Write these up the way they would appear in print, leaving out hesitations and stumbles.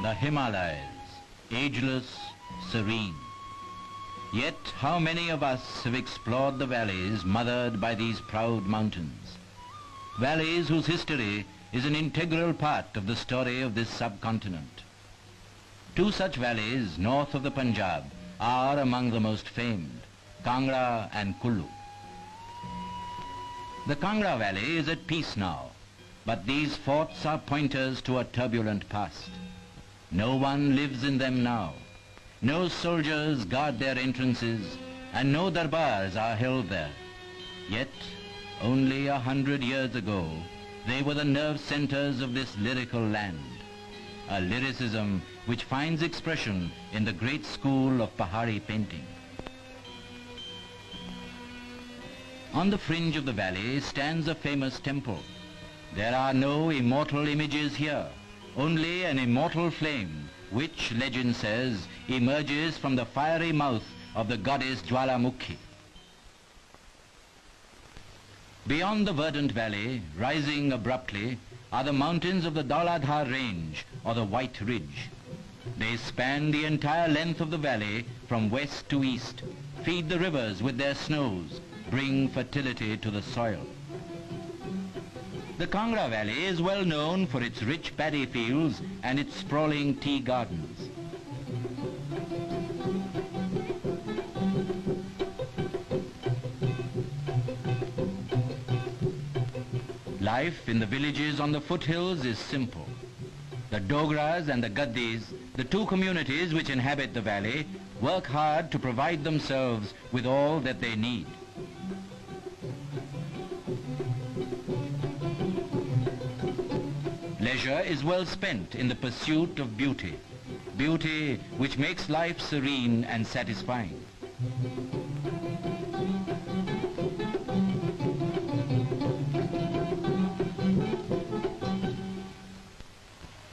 The Himalayas, ageless, serene. Yet how many of us have explored the valleys mothered by these proud mountains? Valleys whose history is an integral part of the story of this subcontinent. Two such valleys north of the Punjab are among the most famed, Kangra and Kullu. The Kangra Valley is at peace now, but these forts are pointers to a turbulent past. No one lives in them now. No soldiers guard their entrances, and no darbars are held there. Yet, only 100 years ago, they were the nerve centers of this lyrical land, a lyricism which finds expression in the great school of Pahari painting. On the fringe of the valley stands a famous temple. There are no immortal images here, only an immortal flame, which, legend says, emerges from the fiery mouth of the goddess Jwalamukhi. Beyond the verdant valley, rising abruptly, are the mountains of the Dauladhar range, or the White Ridge. They span the entire length of the valley from west to east, feed the rivers with their snows, bring fertility to the soil. The Kangra Valley is well known for its rich paddy fields and its sprawling tea gardens. Life in the villages on the foothills is simple. The Dogras and the Gaddis, the two communities which inhabit the valley, work hard to provide themselves with all that they need. Leisure is well spent in the pursuit of beauty, beauty which makes life serene and satisfying.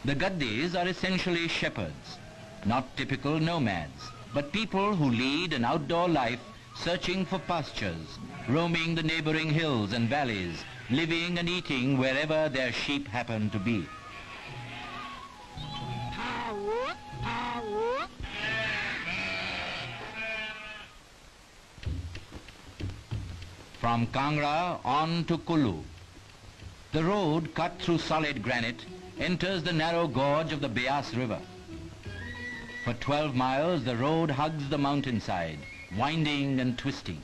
The Gaddis are essentially shepherds, not typical nomads, but people who lead an outdoor life searching for pastures, roaming the neighboring hills and valleys, living and eating wherever their sheep happen to be. From Kangra on to Kullu. The road, cut through solid granite, enters the narrow gorge of the Beas River. For 12 miles, the road hugs the mountainside, winding and twisting.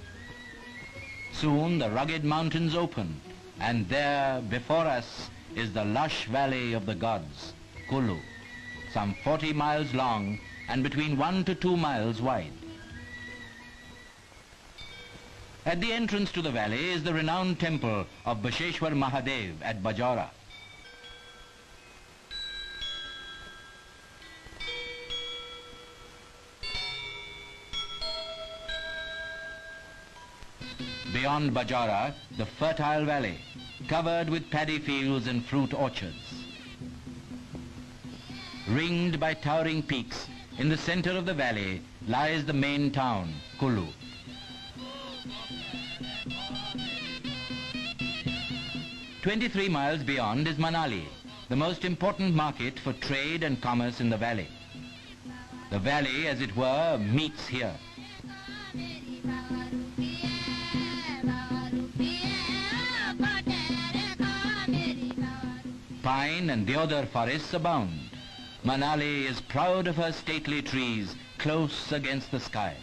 Soon the rugged mountains open, and there before us is the lush valley of the gods, Kullu, some 40 miles long and between 1 to 2 miles wide. At the entrance to the valley is the renowned temple of Basheshwar Mahadev at Bajora. Beyond Bajara, the fertile valley, covered with paddy fields and fruit orchards. Ringed by towering peaks, in the center of the valley lies the main town, Kullu. "23 miles beyond is Manali, the most important market for trade and commerce in the valley. The valley, as it were, meets here. Pine and deodar forests abound. Manali is proud of her stately trees close against the sky.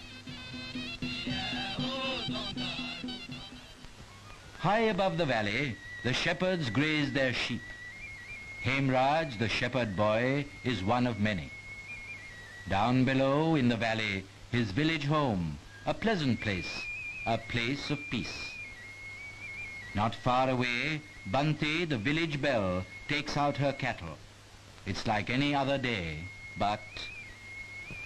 High above the valley, the shepherds graze their sheep. Hemraj, the shepherd boy, is one of many. Down below in the valley, his village home, a pleasant place, a place of peace. Not far away, Banti, the village belle, takes out her cattle. It's like any other day, but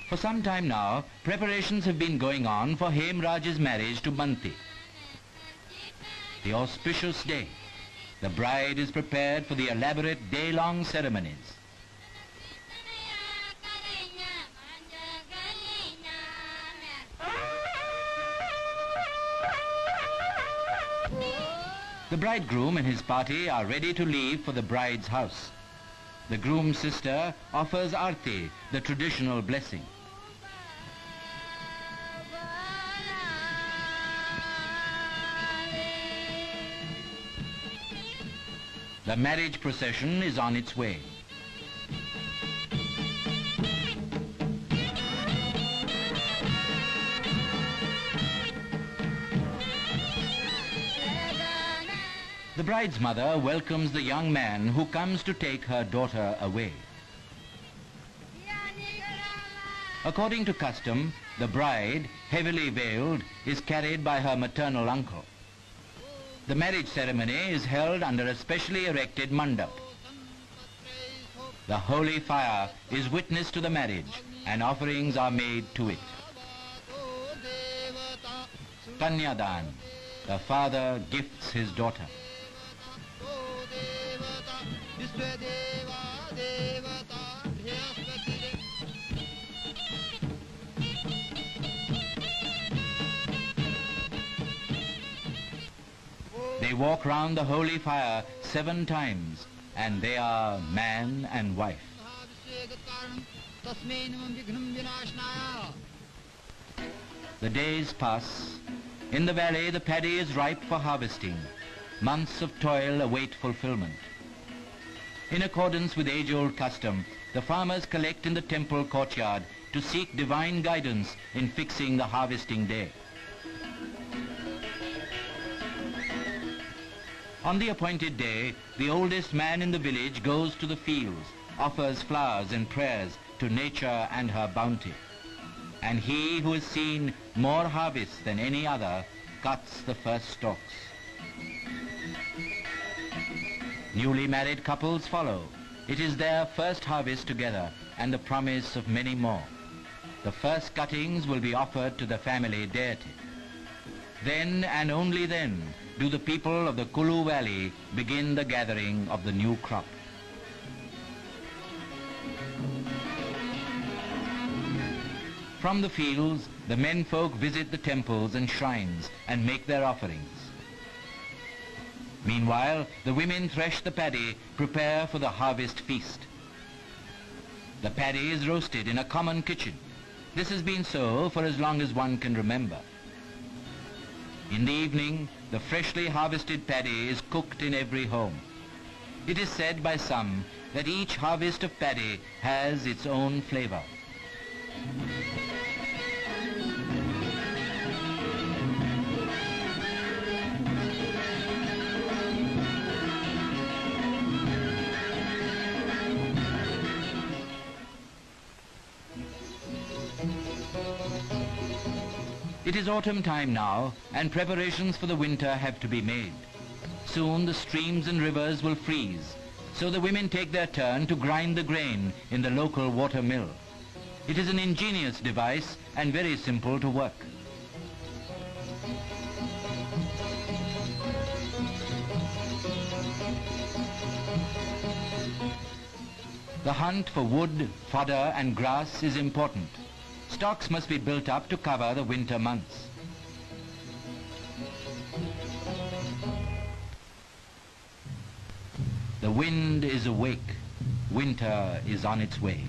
for some time now, preparations have been going on for Hemraj's marriage to Banti. The auspicious day, the bride is prepared for the elaborate day-long ceremonies. The bridegroom and his party are ready to leave for the bride's house. The groom's sister offers arti, the traditional blessing. The marriage procession is on its way. The bride's mother welcomes the young man who comes to take her daughter away. According to custom, the bride, heavily veiled, is carried by her maternal uncle. The marriage ceremony is held under a specially erected mandap. The holy fire is witness to the marriage and offerings are made to it. Kanyadan, the father gifts his daughter. They walk round the holy fire 7 times, and they are man and wife. The days pass. In the valley, the paddy is ripe for harvesting. Months of toil await fulfillment. In accordance with age-old custom, the farmers collect in the temple courtyard to seek divine guidance in fixing the harvesting day. On the appointed day, the oldest man in the village goes to the fields, offers flowers and prayers to nature and her bounty. And he who has seen more harvests than any other cuts the first stalks. Newly married couples follow. It is their first harvest together and the promise of many more. The first cuttings will be offered to the family deity. Then and only then do the people of the Kullu Valley begin the gathering of the new crop. From the fields, the menfolk visit the temples and shrines and make their offerings. Meanwhile, the women thresh the paddy, prepare for the harvest feast. The paddy is roasted in a common kitchen. This has been so for as long as one can remember. In the evening, the freshly harvested paddy is cooked in every home. It is said by some that each harvest of paddy has its own flavor. It is autumn time now, and preparations for the winter have to be made. Soon the streams and rivers will freeze, so the women take their turn to grind the grain in the local water mill. It is an ingenious device and very simple to work. The hunt for wood, fodder and grass is important. Stocks must be built up to cover the winter months. The wind is awake. Winter is on its way.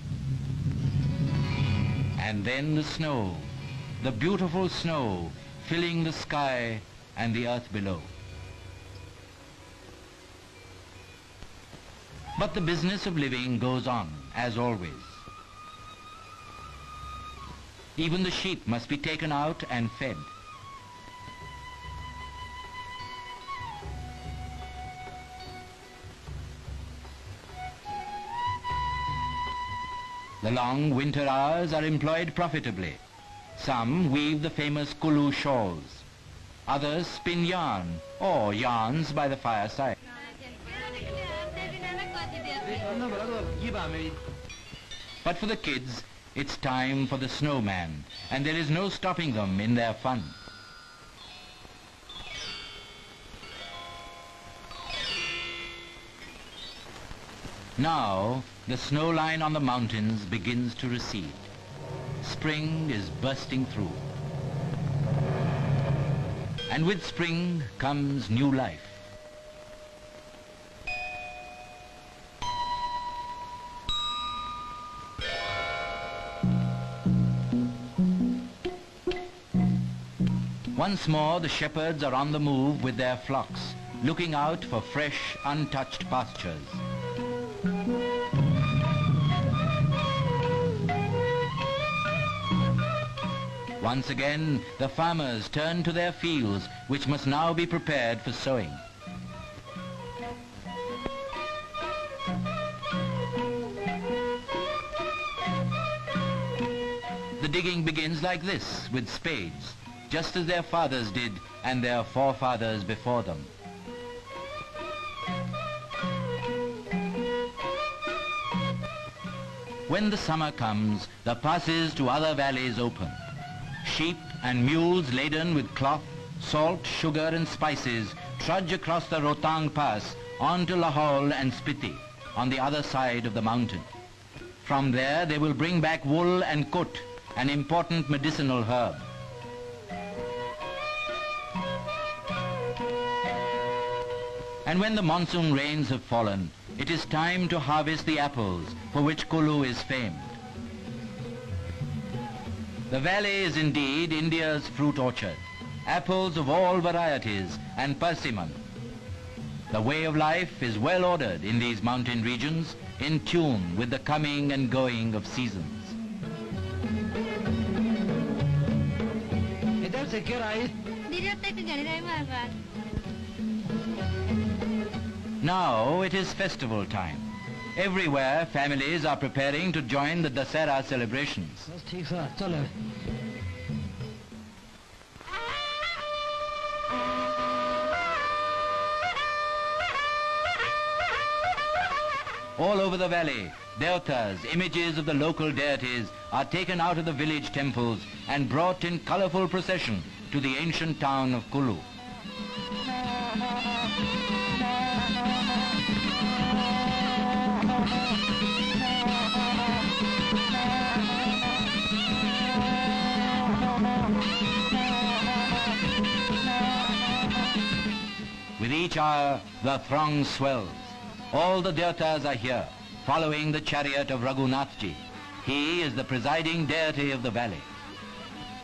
And then the snow, the beautiful snow, filling the sky and the earth below. But the business of living goes on, as always. Even the sheep must be taken out and fed. The long winter hours are employed profitably. Some weave the famous Kullu shawls. Others spin yarn or yarns by the fireside. But for the kids, it's time for the snowman, and there is no stopping them in their fun. Now, the snow line on the mountains begins to recede. Spring is bursting through. And with spring comes new life. Once more the shepherds are on the move with their flocks, looking out for fresh, untouched pastures. Once again, the farmers turn to their fields, which must now be prepared for sowing. The digging begins like this, with spades, just as their fathers did and their forefathers before them. When the summer comes, the passes to other valleys open. Sheep and mules laden with cloth, salt, sugar and spices trudge across the Rohtang Pass on to Lahaul and Spiti on the other side of the mountain. From there they will bring back wool and kut, an important medicinal herb. And when the monsoon rains have fallen, it is time to harvest the apples for which Kullu is famed. The valley is indeed India's fruit orchard. Apples of all varieties and persimmon. The way of life is well ordered in these mountain regions, in tune with the coming and going of seasons. Now it is festival time. Everywhere families are preparing to join the Dasera celebrations. All over the valley, devtas, images of the local deities, are taken out of the village temples and brought in colorful procession to the ancient town of Kullu. With each hour, the throng swells. All the devtas are here, following the chariot of Raghunathji. He is the presiding deity of the valley.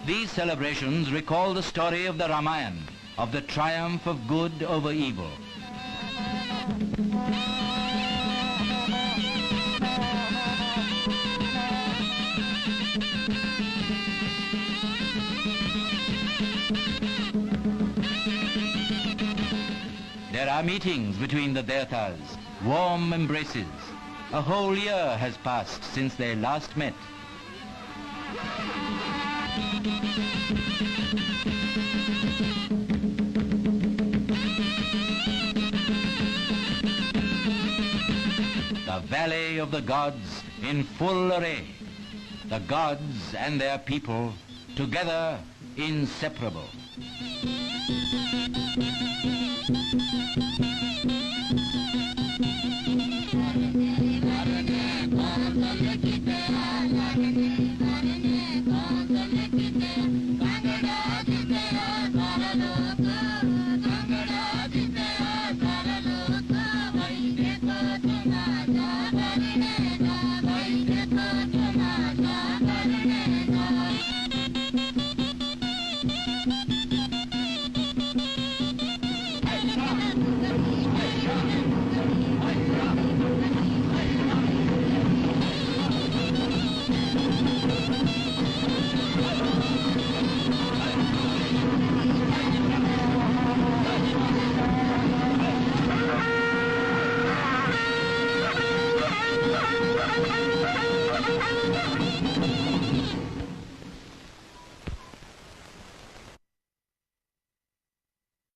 These celebrations recall the story of the Ramayana, of the triumph of good over evil. There are meetings between the devtas, warm embraces. A whole year has passed since they last met. The Valley of the Gods in full array. The gods and their people together inseparable.